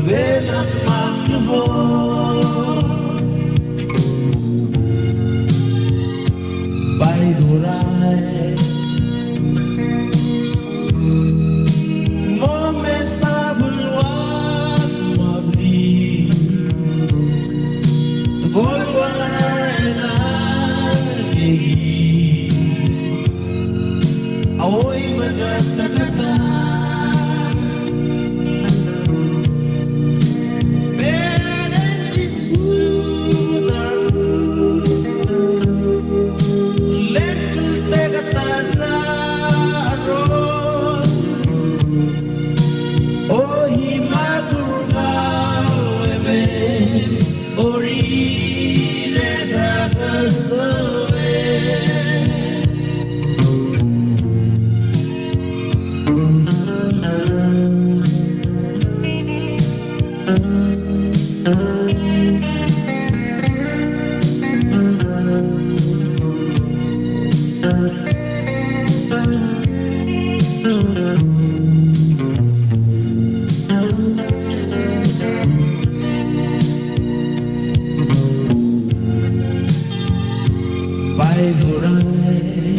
velang maglubog Bayduray Mome sa bulwak mabli Tugol waran gigi Awoy magkakata Bayduray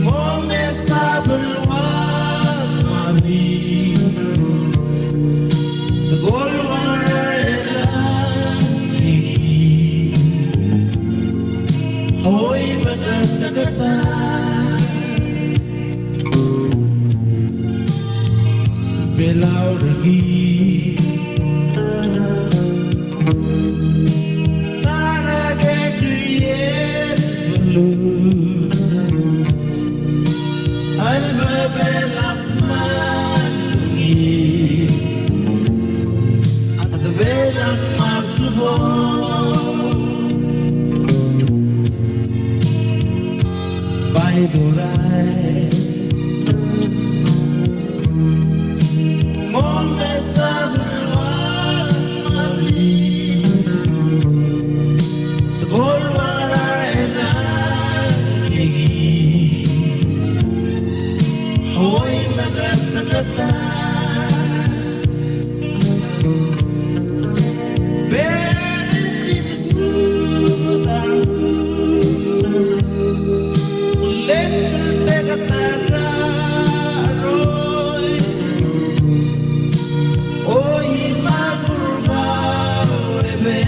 Mome sa bulwak mabli Tugol waran gigi Awoy magkakata Belaw lagi الباب الرحمن أقبل مطلوب Bayduray Mome sa bulwak mabli Tugol waran gigi Hoy magkakata Benedim sudaku Lentul tekatara roy Oy magurgao ebe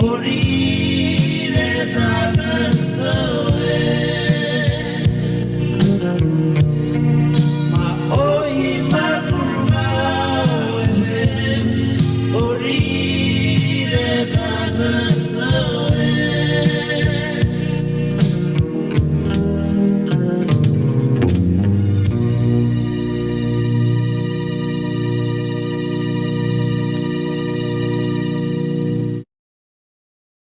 Ori retana